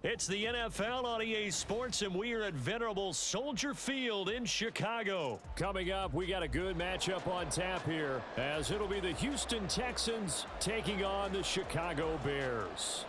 It's the NFL on EA Sports, and we are at venerable Soldier Field in Chicago. Coming up, we got a good matchup on tap here, as it'll be the Houston Texans taking on the Chicago Bears.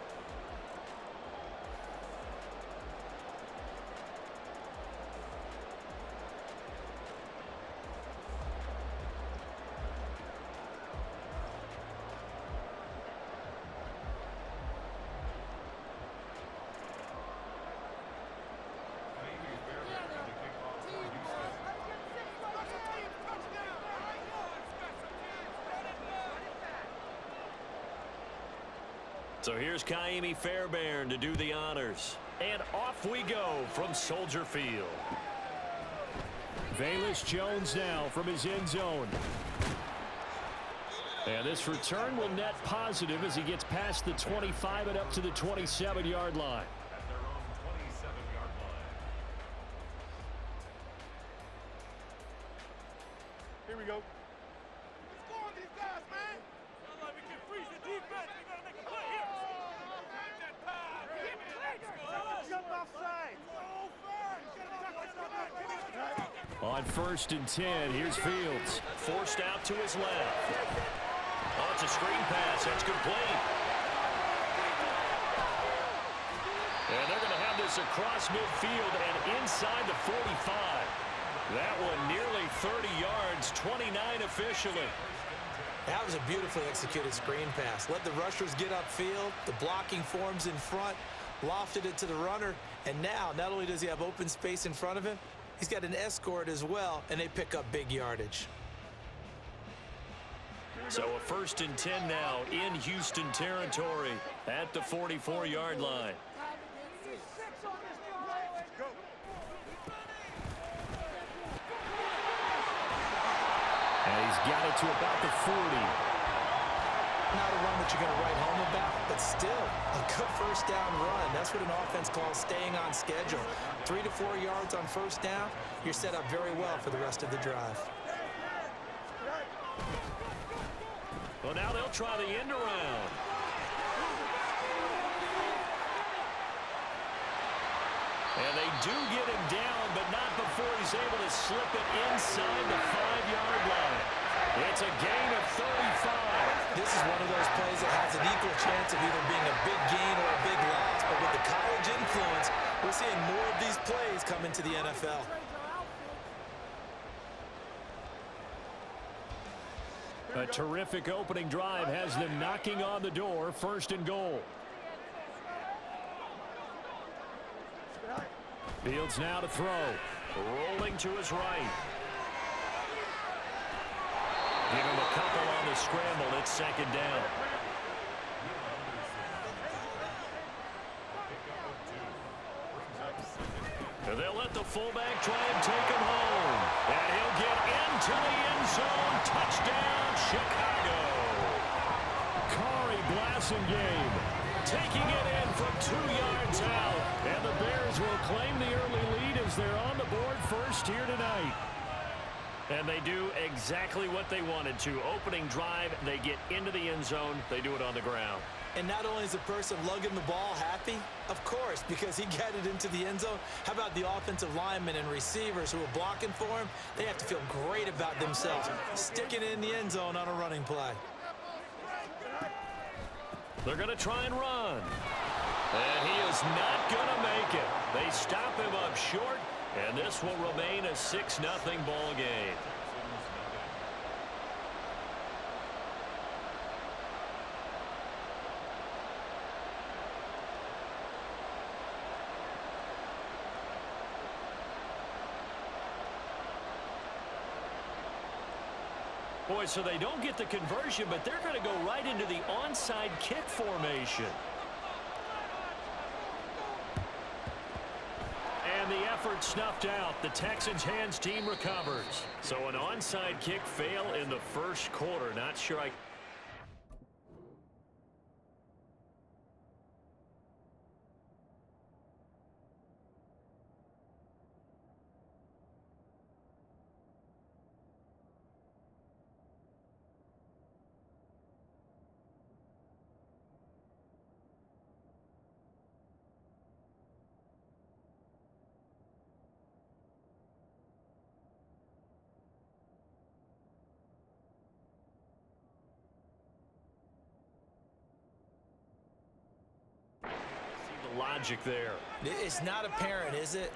So here's Kaimi Fairbairn to do the honors. And off we go from Soldier Field. Velus Jones now from his end zone. And this return will net positive as he gets past the 25 and up to the 27-yard line. At their own 27-yard line. Here we go. Let's go on these guys, man. Sounds like we can freeze the defense. We gotta make a play here. Jump offside. On 1st and 10, here's Fields. Forced out to his left. Oh, it's a screen pass. That's complete. And they're going to have this across midfield and inside the 45. That one nearly 30 yards, 29 officially. That was a beautifully executed screen pass. Let the rushers get upfield. The blocking forms in front. Lofted it to the runner. And now, not only does he have open space in front of him, he's got an escort as well, and they pick up big yardage. So a 1st and 10 now in Houston territory at the 44-yard line. And he's got it to about the 40. Not a run that you're going to write home about, but still a good first down run. That's what an offense calls staying on schedule. 3 to 4 yards on first down, you're set up very well for the rest of the drive. Well, now they'll try the end around. And they do get him down, but not before he's able to slip it inside the 5-yard line. It's a gain of 35. This is one of those plays that has an equal chance of either being a big gain or a big loss. But with the college influence, we're seeing more of these plays come into the NFL. A terrific opening drive has them knocking on the door, 1st and goal. Fields now to throw. Rolling to his right. Give him a couple on the scramble. It's 2nd down. And they'll let the fullback try and take him home. And he'll get into the end zone. Touchdown, Chicago. Corey Blasingame taking it in from 2 yards out. And the Bears will claim the early lead as they're on the board first here tonight. And they do exactly what they wanted to. Opening drive, they get into the end zone. They do it on the ground. And not only is the person lugging the ball happy, of course, because he got it into the end zone. How about the offensive linemen and receivers who are blocking for him? They have to feel great about themselves, sticking it in the end zone on a running play. They're going to try and run. And he is not going to make it. They stop him up short, and this will remain a 6-0 ball game. Boy, so they don't get the conversion, but they're going to go right into the onside kick formation. And the effort snuffed out. The Texans' hands team recovers. So an onside kick fail in the 1st quarter. Not sure I... logic there. It's not apparent, is it?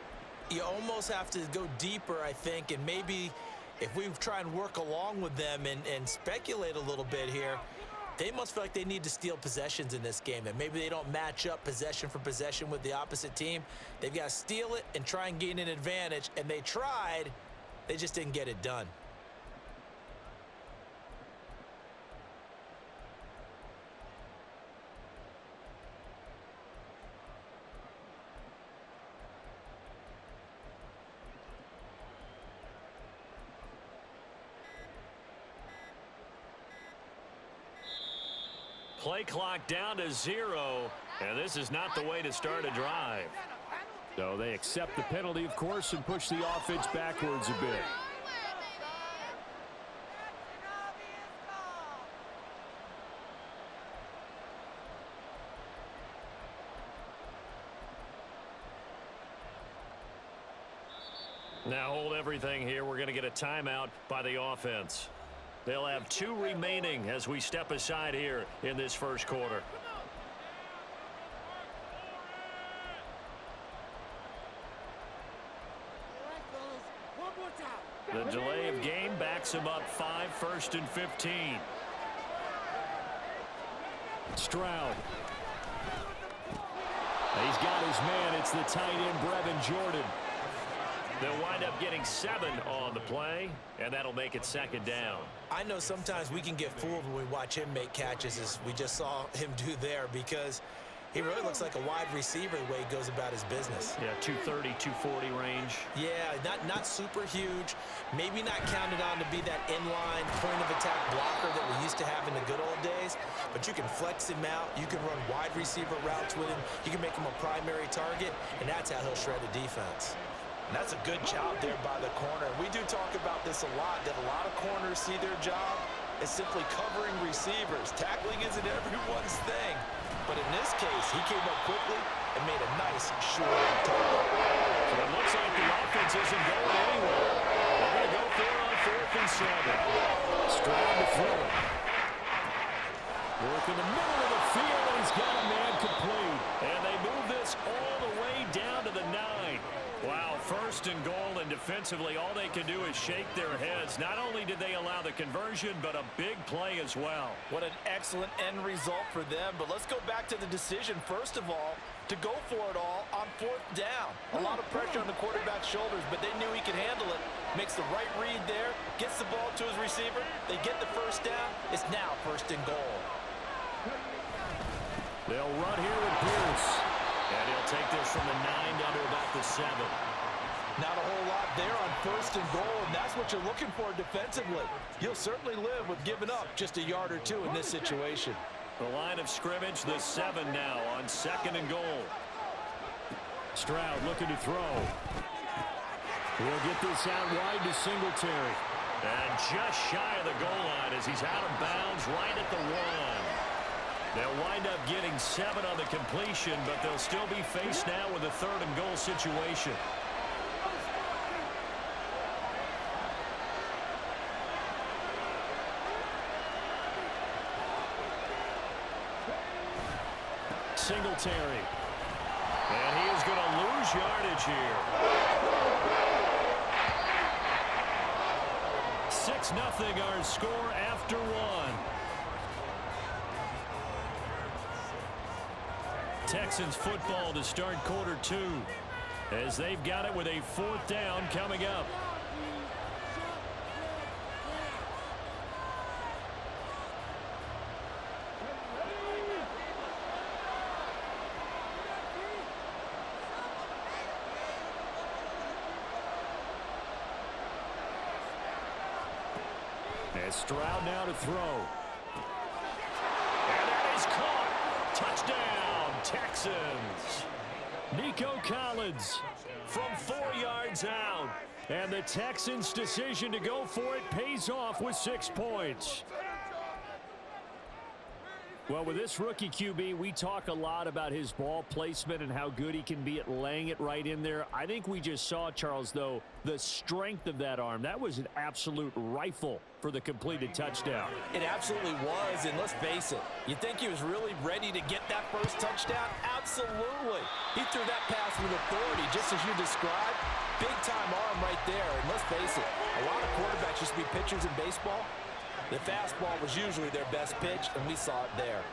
You almost have to go deeper, I think, and maybe if we try and work along with them and speculate a little bit here, they must feel like they need to steal possessions in this game, and maybe they don't match up possession for possession with the opposite team. They've got to steal it and try and gain an advantage, and they tried. They just didn't get it done. Play clock down to 0, and this is not the way to start a drive. So they accept the penalty, of course, and push the offense backwards a bit. Now hold everything here. We're going to get a timeout by the offense. They'll have 2 remaining as we step aside here in this first quarter. The delay of game backs him up 5, 1st and 15. Stroud. He's got his man. It's the tight end, Brevin Jordan. They'll wind up getting 7 on the play, and that'll make it 2nd down. I know sometimes we can get fooled when we watch him make catches, as we just saw him do there, because he really looks like a wide receiver the way he goes about his business. Yeah, 230, 240 range. Yeah, not super huge. Maybe not counted on to be that inline point-of-attack blocker that we used to have in the good old days, but you can flex him out. You can run wide receiver routes with him. You can make him a primary target, and that's how he'll shred the defense. And that's a good job there by the corner. We do talk about this a lot, that a lot of corners see their job as simply covering receivers. Tackling isn't everyone's thing. But in this case, he came up quickly and made a nice, short tackle. So it looks like the offense isn't going anywhere. They're going to go for it on 4th and 7. Stroud to throw. Work in the middle of the field, and he's got a man complete. And they move this all the way down to the 9. Wow, 1st and goal, and defensively all they can do is shake their heads. Not only did they allow the conversion, but a big play as well. What an excellent end result for them. But let's go back to the decision, first of all, to go for it all on 4th down. A lot of pressure on the quarterback's shoulders, but they knew he could handle it. Makes the right read there, gets the ball to his receiver. They get the 1st down. It's now 1st and goal. They'll run here with Pierce. And he'll take this from the 9 down to about the 7. Not a whole lot there on 1st and goal, and that's what you're looking for defensively. You'll certainly live with giving up just a yard or 2 in this situation. The line of scrimmage, the 7 now on 2nd and goal. Stroud looking to throw. He'll get this out wide to Singletary. And just shy of the goal line as he's out of bounds right at the 1. They'll wind up getting 7 on the completion, but they'll still be faced now with a 3rd and goal situation. Singletary. And he is going to lose yardage here. 6-0 our score after 1. Texans football to start quarter 2 as they've got it with a 4th down coming up. And Stroud now to throw. And that is caught. Touchdown, Texans. Nico Collins From 4 yards out. and the Texans' decision to go for it pays off with 6 points. Well, with this rookie QB, we talk a lot about his ball placement and how good he can be at laying it right in there. I think we just saw, Charles, though, the strength of that arm. That was an absolute rifle for the completed touchdown. It absolutely was, and let's face it, you think he was really ready to get that first touchdown? Absolutely. He threw that pass with authority, just as you described. Big-time arm right there, and let's face it, a lot of quarterbacks used to be pitchers in baseball. The fastball was usually their best pitch, and we saw it there.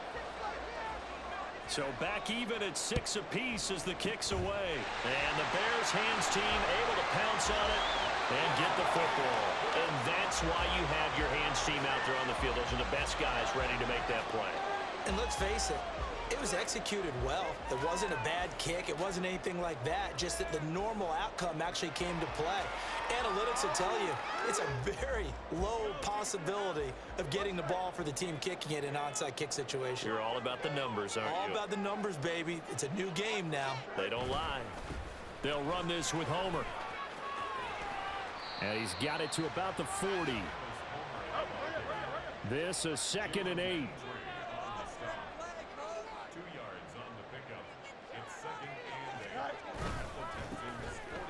So back even at 6 apiece as the kick's away. And the Bears hands team able to pounce on it and get the football. And that's why you have your hands team out there on the field. Those are the best guys ready to make that play. And let's face it, it was executed well. It wasn't a bad kick. It wasn't anything like that. Just that the normal outcome actually came to play. Analytics will tell you it's a very low possibility of getting the ball for the team kicking it in an onside kick situation. You're all about the numbers, aren't you? All about the numbers, baby. It's a new game now. They don't lie. They'll run this with Homer. And he's got it to about the 40. This a 2nd and 8.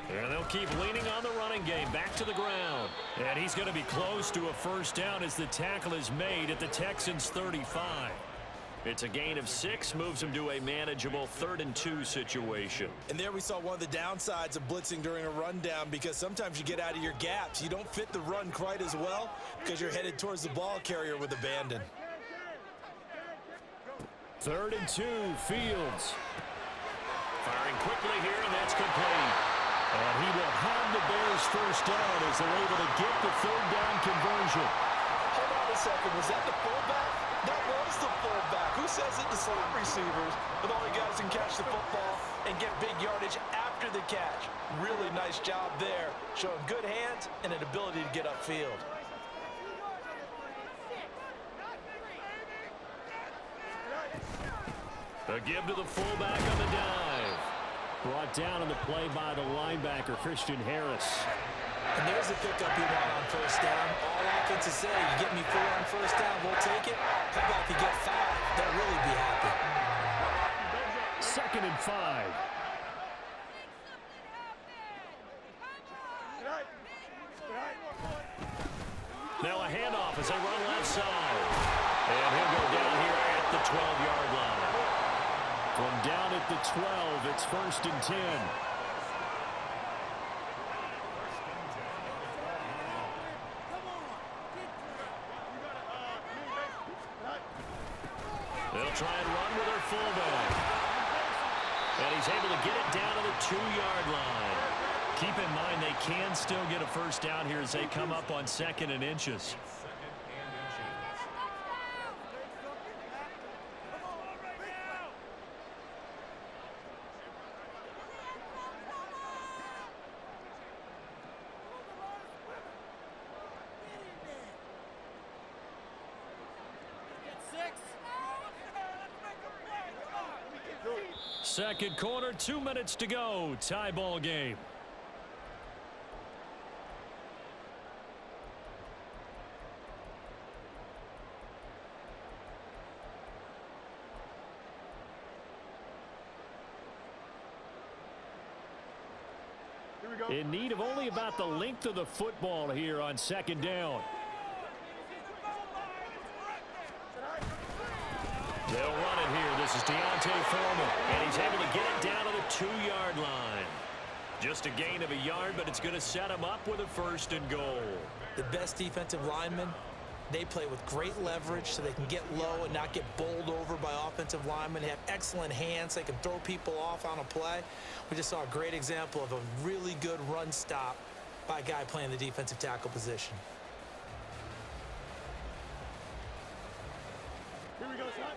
And they'll keep leaning on the running game. Back to the ground. And he's going to be close to a first down as the tackle is made at the Texans' 35. It's a gain of 6, moves him to a manageable 3rd and 2 situation. And there we saw one of the downsides of blitzing during a rundown, because sometimes you get out of your gaps. You don't fit the run quite as well because you're headed towards the ball carrier with abandon. 3rd and 2, Fields. Firing quickly here, and that's complete. And he will have the Bears first down as they're able to get the 3rd down conversion. Hold on a second. Was that the fullback? That was the fullback. Who says it to slot receivers? But all the guys can catch the football and get big yardage after the catch. Really nice job there, showing good hands and an ability to get upfield. A give to the fullback on the dive. Brought down on the play by the linebacker, Christian Harris. And there's the pickup you want on first down. All offenses say, you get me 4 on first down, we'll take it. How about if you get 5? They'll really be happy. 2nd and 5. Now a handoff as they run left side. And he'll go down here at the 12-yard line. From down at the 12, it's 1st and 10. They'll try and run with their fullback. And he's able to get it down to the 2-yard line. Keep in mind they can still get a first down here as they come up on 2nd and inches. Second quarter, 2 minutes to go. Tie ball game. In need of only about the length of the football here on 2nd down. They'll run it here. This is Deontay Foreman, and he's able to get it down to the 2-yard line. Just a gain of a yard, but it's going to set him up with a 1st and goal. The best defensive linemen, they play with great leverage so they can get low and not get bowled over by offensive linemen. They have excellent hands. They can throw people off on a play. We just saw a great example of a really good run stop by a guy playing the defensive tackle position. Here we go, son.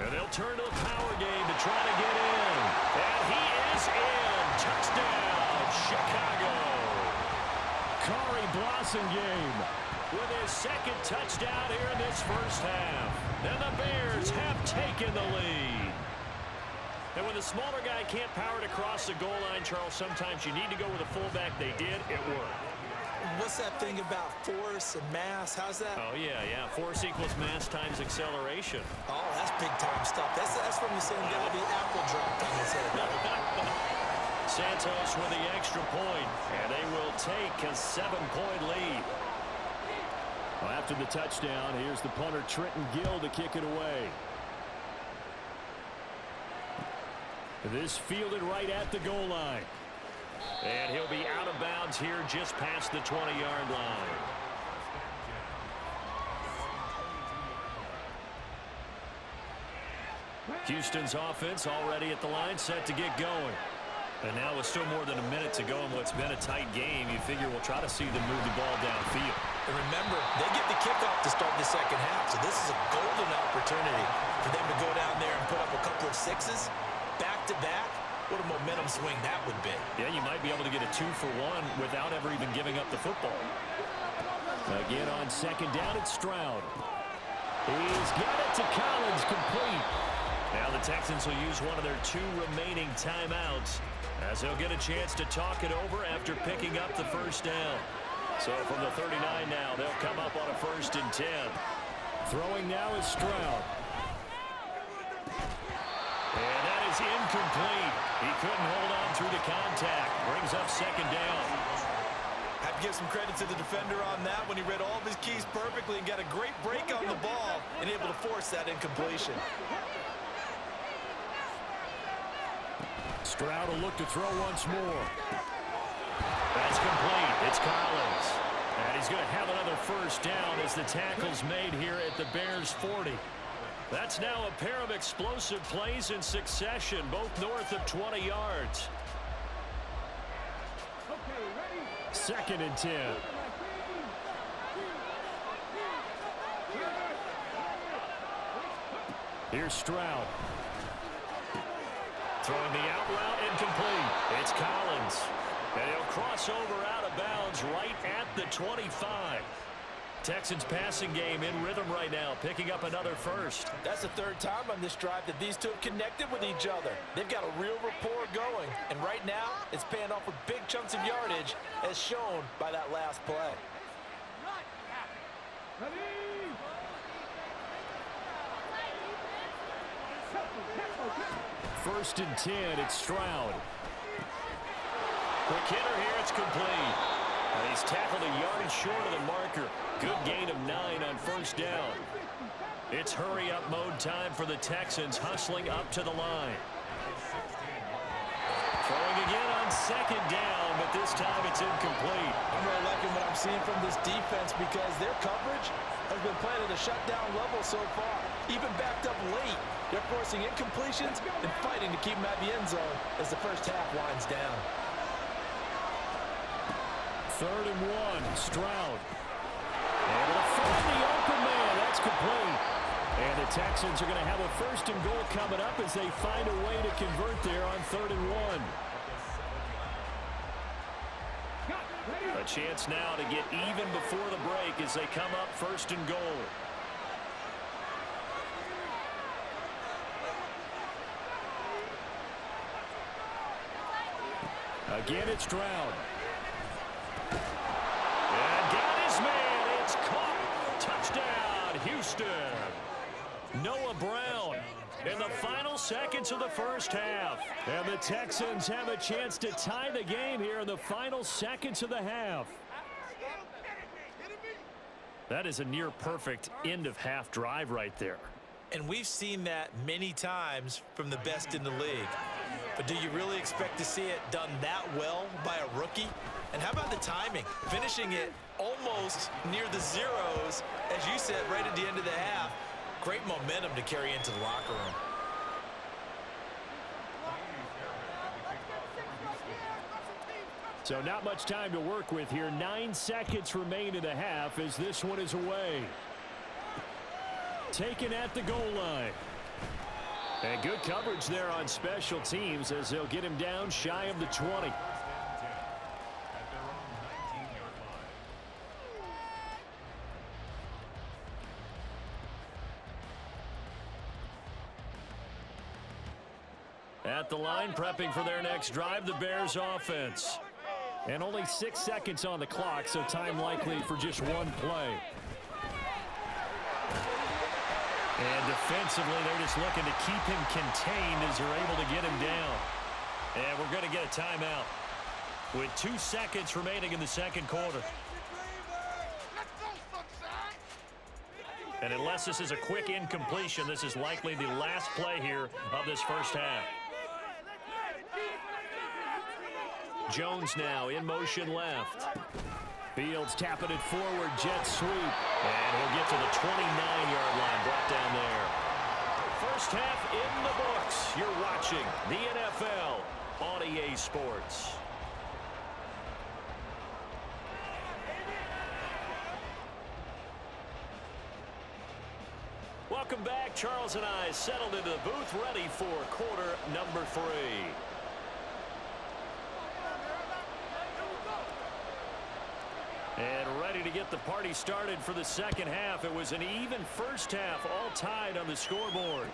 And they'll turn to the power game to try to get in. And he is in. Touchdown, Chicago. Kari Blossomgame with his second touchdown here in this first half. And the Bears have taken the lead. And when the smaller guy can't power it across the goal line, Charles, sometimes you need to go with a fullback. They did. It worked. What's that thing about force and mass? How's that? Oh, yeah. Force equals mass times acceleration. Oh, that's big-time stuff. That's from the same guy the apple dropped on his head. Santos with the extra point, and they will take a 7-point lead. Well, after the touchdown, here's the punter Trenton Gill to kick it away. This fielded right at the goal line. And he'll be out of bounds here just past the 20-yard line. Houston's offense already at the line, set to get going. And now with still more than a minute to go in what's been a tight game, you figure we'll try to see them move the ball downfield. And remember, they get the kickoff to start the second half, so this is a golden opportunity for them to go down there and put up a couple of sixes back-to-back. What a momentum swing that would be. Yeah, you might be able to get a 2-for-1 without ever even giving up the football. Again on second down, it's Stroud. He's got it to Collins, complete. Now the Texans will use one of their 2 remaining timeouts as they'll get a chance to talk it over after picking up the first down. So from the 39 now, they'll come up on a 1st and 10. Throwing now is Stroud. And that is incomplete. He couldn't hold on through the contact. Brings up second down. I have to give some credit to the defender on that when he read all of his keys perfectly and got a great break on the ball and able to force that incompletion. Stroud will look to throw once more. That's complete. It's Collins. And he's going to have another first down as the tackle's made here at the Bears 40. That's now a pair of explosive plays in succession, both north of 20 yards. 2nd and 10. Here's Stroud. Throwing the out route, incomplete. It's Collins. And he'll cross over out of bounds right at the 25. Texans passing game in rhythm right now, picking up another first. That's the 3rd time on this drive that these two have connected with each other. They've got a real rapport going, and right now it's paying off with big chunks of yardage as shown by that last play. 1st and 10, it's Stroud. Quick hitter here, it's complete. And he's tackled a yard short of the marker. Good gain of 9 on 1st down. It's hurry-up mode time for the Texans, hustling up to the line. Throwing again on 2nd down, but this time it's incomplete. I'm really liking what I'm seeing from this defense because their coverage has been playing at a shutdown level so far. Even backed up late, they're forcing incompletions and fighting to keep them at the end zone as the first half winds down. 3rd and 1, Stroud. Able to find the open man. That's complete. And the Texans are going to have a 1st and goal coming up as they find a way to convert there on 3rd and 1. A chance now to get even before the break as they come up 1st and goal. Again, it's Stroud. And got his man. It's caught. Touchdown, Houston. Noah Brown in the final seconds of the first half. And the Texans have a chance to tie the game here in the final seconds of the half. That is a near-perfect end-of-half drive right there. And we've seen that many times from the best in the league. But do you really expect to see it done that well by a rookie? And how about the timing? Finishing it almost near the zeros, as you said, right at the end of the half. Great momentum to carry into the locker room. So not much time to work with here. 9 seconds remain in the half as this one is away. Taken at the goal line. And good coverage there on special teams as they'll get him down shy of the 20. At the line, prepping for their next drive, the Bears offense. And only 6 seconds on the clock, so time likely for just one play. And defensively, they're just looking to keep him contained as they're able to get him down. And we're going to get a timeout with 2 seconds remaining in the second quarter. And unless this is a quick incompletion, this is likely the last play here of this first half. Jones now in motion left. Fields tapping it forward, jet sweep. And he'll get to the 29-yard line, brought down there. First half in the books. You're watching the NFL on EA Sports. Welcome back. Charles and I settled into the booth, ready for quarter number 3. And ready to get the party started for the second half. It was an even first half, all tied on the scoreboard.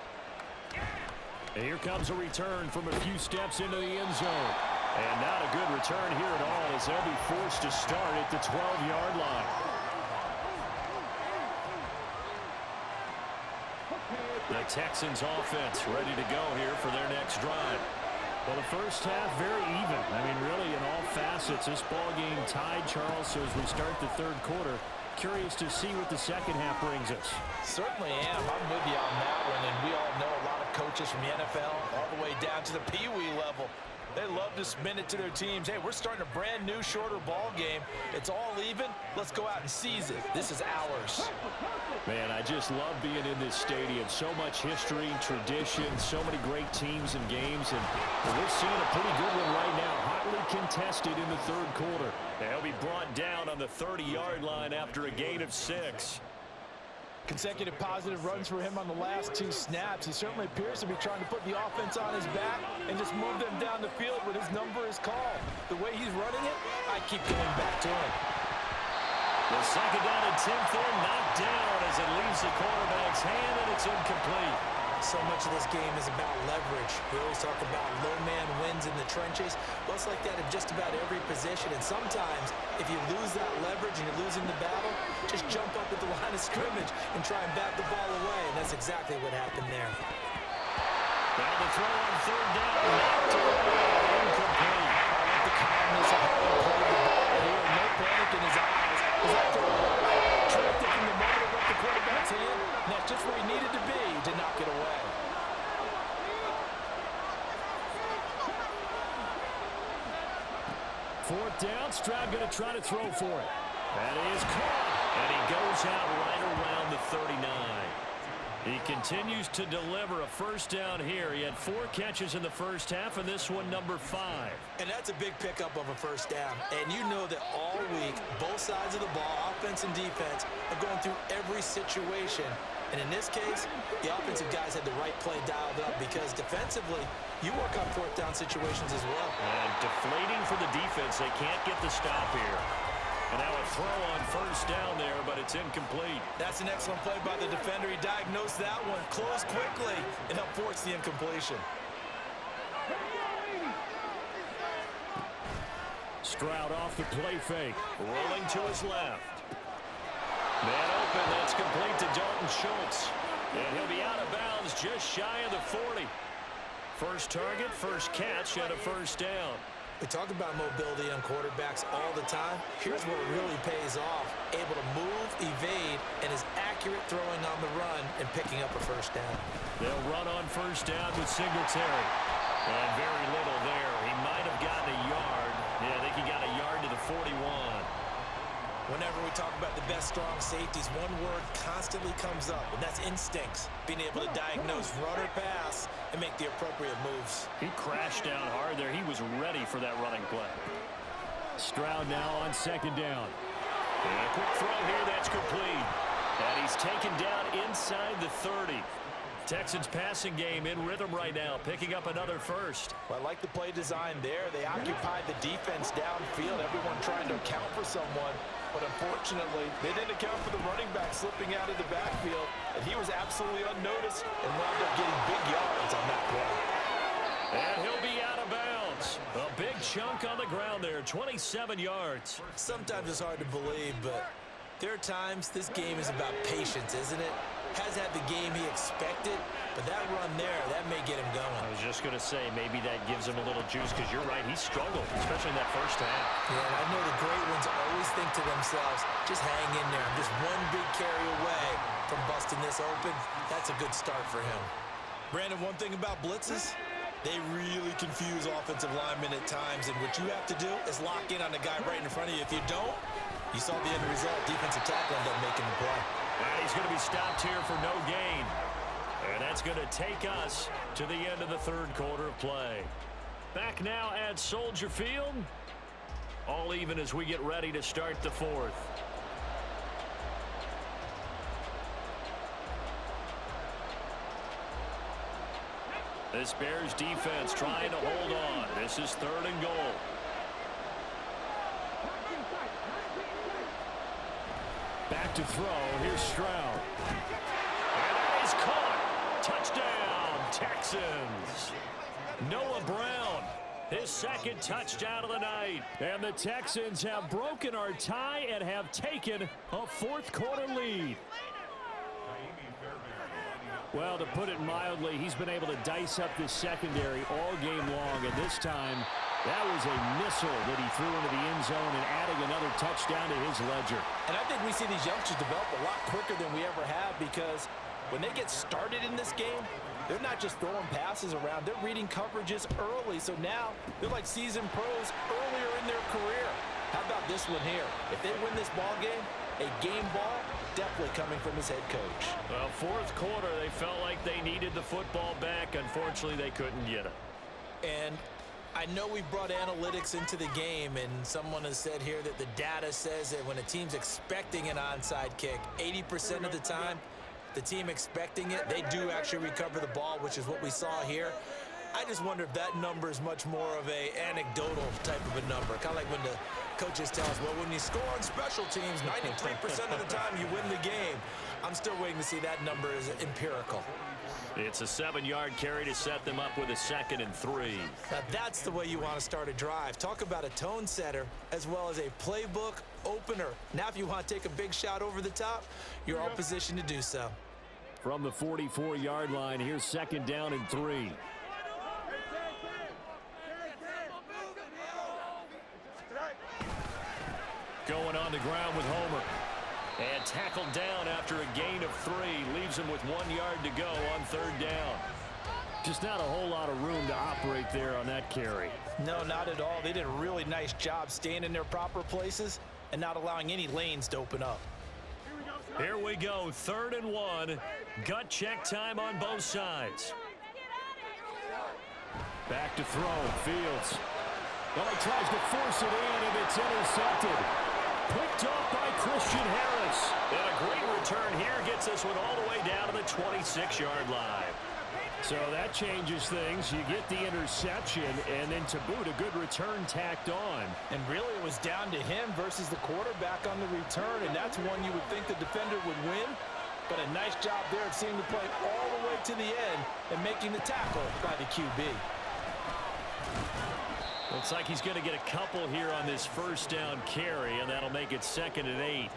And here comes a return from a few steps into the end zone. And not a good return here at all, as they'll be forced to start at the 12-yard line. The Texans offense ready to go here for their next drive. Well, the first half very even. I mean, really in all facets, this ball game tied, Charles. So as we start the third quarter, curious to see what the second half brings us. Certainly am. I'm with you on that one. And we all know a lot of coaches from the NFL all the way down to the Pee-wee level. They love to spin it to their teams. Hey, we're starting a brand new, shorter ball game. It's all even. Let's go out and seize it. This is ours. Man, I just love being in this stadium. So much history, tradition, so many great teams and games. And we're seeing a pretty good one right now. Hotly contested in the third quarter. They'll be brought down on the 30-yard line after a gain of 6. Consecutive positive runs for him on the last 2 snaps. He certainly appears to be trying to put the offense on his back and just move them down the field when his number is called. The way he's running it, I keep going back to him. The second down and 10th in, knocked down as it leaves the quarterback's hand, and it's incomplete. So much of this game is about leverage. We always talk about low man wins in the trenches. Well, it's like that in just about every position. And sometimes, if you lose that leverage and you're losing the battle, just jump up at the line of scrimmage and try and bat the ball away. And that's exactly what happened there. Now the throw on third down, knocked away, incomplete. I like the calmness of how he played the ball here. No panic in his eyes. Is that the tricked it from the moment it left the quarterback's hand? And that's just where he needed to be to knock it away. Fourth down, Stroud going to try to throw for it. That is caught, and he goes out right around the 39. He continues to deliver a first down here. He had 4 catches in the first half, and this one number 5. And that's a big pickup of a first down. And you know that all week, both sides of the ball, offense and defense, are going through every situation. And in this case, the offensive guys had the right play dialed up because defensively, you work on fourth down situations as well. And deflating for the defense. They can't get the stop here. And now a throw on first down there, but it's incomplete. That's an excellent play by the defender. He diagnosed that one, closed quickly, and helped force the incompletion. Stroud off the play fake. Rolling to his left. Man open, that's complete to Dalton Schultz. And he'll be out of bounds just shy of the 40. First target, first catch, and a first down. We talk about mobility on quarterbacks all the time. Here's where it really pays off. Able to move, evade, and is accurate throwing on the run and picking up a first down. They'll run on first down with Singletary. And very little there. He might have gotten a yard. Yeah, I think he got a yard to the 41. Whenever we talk about the best strong safeties, one word constantly comes up, and that's instincts. Being able to diagnose run or pass and make the appropriate moves. He crashed down hard there. He was ready for that running play. Stroud now on second down. And a quick throw here, that's complete. And he's taken down inside the 30. Texans passing game in rhythm right now, picking up another first. Well, I like the play design there. They occupied the defense downfield, everyone trying to account for someone. But unfortunately, they didn't account for the running back slipping out of the backfield, and he was absolutely unnoticed and wound up getting big yards on that play. And chunk on the ground there, 27 yards. Sometimes it's hard to believe, but there are times this game is about patience, isn't it? Has had the game he expected, but that run there, that may get him going. I was just going to say, maybe that gives him a little juice, because you're right, he struggled, especially in that first half. Yeah, and I know the great ones always think to themselves, just hang in there. I'm just one big carry away from busting this open. That's a good start for him. Brandon, one thing about blitzes, they really confuse offensive linemen at times, and what you have to do is lock in on the guy right in front of you. If you don't, you saw the end result. Defensive tackle ended up making the play. And he's going to be stopped here for no gain. And that's going to take us to the end of the third quarter of play. Back now at Soldier Field. All even as we get ready to start the fourth. This Bears defense trying to hold on. This is 3rd and goal. Back to throw. Here's Stroud. And that is caught. Touchdown, Texans. Noah Brown, his 2nd touchdown of the night. And the Texans have broken our tie and have taken a 4th quarter lead. Well, to put it mildly, he's been able to dice up this secondary all game long, and this time that was a missile that he threw into the end zone and adding another touchdown to his ledger. And I think we see these youngsters develop a lot quicker than we ever have, because when they get started in this game, they're not just throwing passes around, they're reading coverages early. So now they're like seasoned pros earlier in their career. How about this one here? If they win this ball game, a game ball, definitely coming from his head coach. Well, 4th quarter, they felt like they needed the football back. Unfortunately, they couldn't get it. And I know we've brought analytics into the game, and someone has said here that the data says that when a team's expecting an onside kick, 80% of the time, the team expecting it, they do actually recover the ball, which is what we saw here. I just wonder if that number is much more of a anecdotal type of a number. Kind of like when the coaches tell us, well, when you score on special teams, 93% of the time you win the game. I'm still waiting to see that number is empirical. It's a 7-yard carry to set them up with a 2nd and 3. Now that's the way you want to start a drive. Talk about a tone setter as well as a playbook opener. Now if you want to take a big shot over the top, you're all positioned to do so. From the 44-yard line, here's 2nd down and 3. Going on the ground with Homer. And tackled down after a gain of 3. Leaves him with 1 yard to go on 3rd down. Just not a whole lot of room to operate there on that carry. No, not at all. They did a really nice job staying in their proper places and not allowing any lanes to open up. Here we go, 3rd and 1. Gut check time on both sides. Back to throw, Fields. Well, he tries to force it in, and it's intercepted. Picked off by Christian Harris. And a great return here gets this one all the way down to the 26-yard line. So that changes things. You get the interception, and then to boot, a good return tacked on. And really, it was down to him versus the quarterback on the return, and that's one you would think the defender would win. But a nice job there of seeing the play all the way to the end and making the tackle by the QB. Looks like he's going to get a couple here on this 1st down carry, and that'll make it 2nd and 8.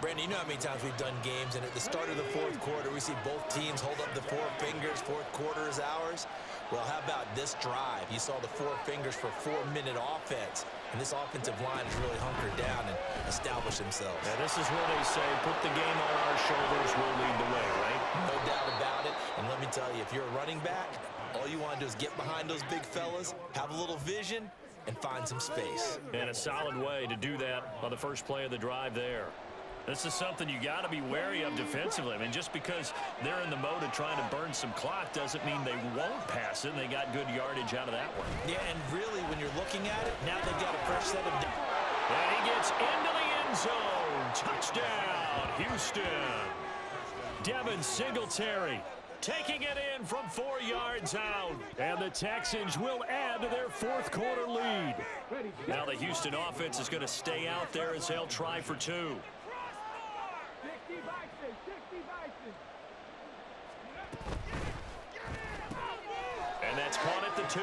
Brandon, you know how many times we've done games, and at the start of the 4th quarter, we see both teams hold up the 4 fingers, 4th quarter is ours. Well, how about this drive? You saw the 4 fingers for 4-minute offense, and this offensive line has really hunkered down and established themselves. Yeah, this is where they say, put the game on our shoulders, we'll lead the way, right? No doubt about it, and let me tell you, if you're a running back, all you want to do is get behind those big fellas, have a little vision, and find some space. And a solid way to do that on the first play of the drive there. This is something you got to be wary of defensively. I mean, just because they're in the mode of trying to burn some clock doesn't mean they won't pass it, and they got good yardage out of that one. Yeah, and really, when you're looking at it, now they've got a fresh set of... And he gets into the end zone. Touchdown, Houston. Devin Singletary taking it in from 4 yards out. And the Texans will add to their 4th quarter lead. Now the Houston offense is going to stay out there as they'll try for 2. And that's caught at the the 2.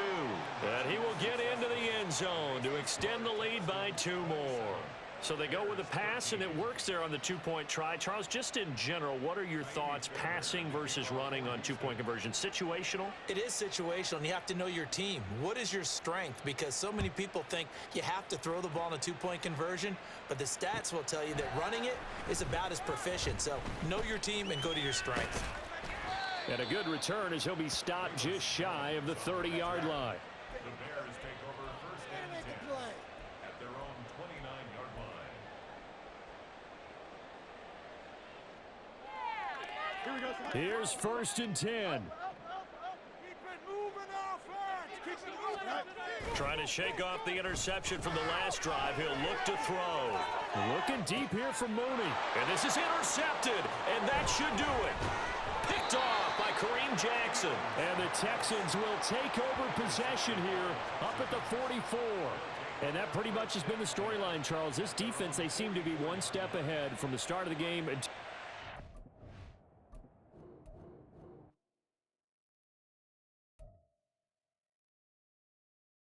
And he will get into the end zone to extend the lead by 2 more. So they go with a pass, and it works there on the 2-point try. Charles, just in general, what are your thoughts passing versus running on 2-point conversion? Situational? It is situational, and you have to know your team. What is your strength? Because so many people think you have to throw the ball in a 2-point conversion, but the stats will tell you that running it is about as proficient. So know your team and go to your strength. And a good return as he'll be stopped just shy of the 30-yard line. The Bears take over first and 10 at their own 29-yard line. Here's first and 10. Keep it moving, offense. Keep it moving. Trying to shake off the interception from the last drive. He'll look to throw. Looking deep here from Mooney. And this is intercepted, and that should do it. Picked off by Kareem Jackson. And the Texans will take over possession here up at the 44. And that pretty much has been the storyline, Charles. This defense, they seem to be one step ahead from the start of the game.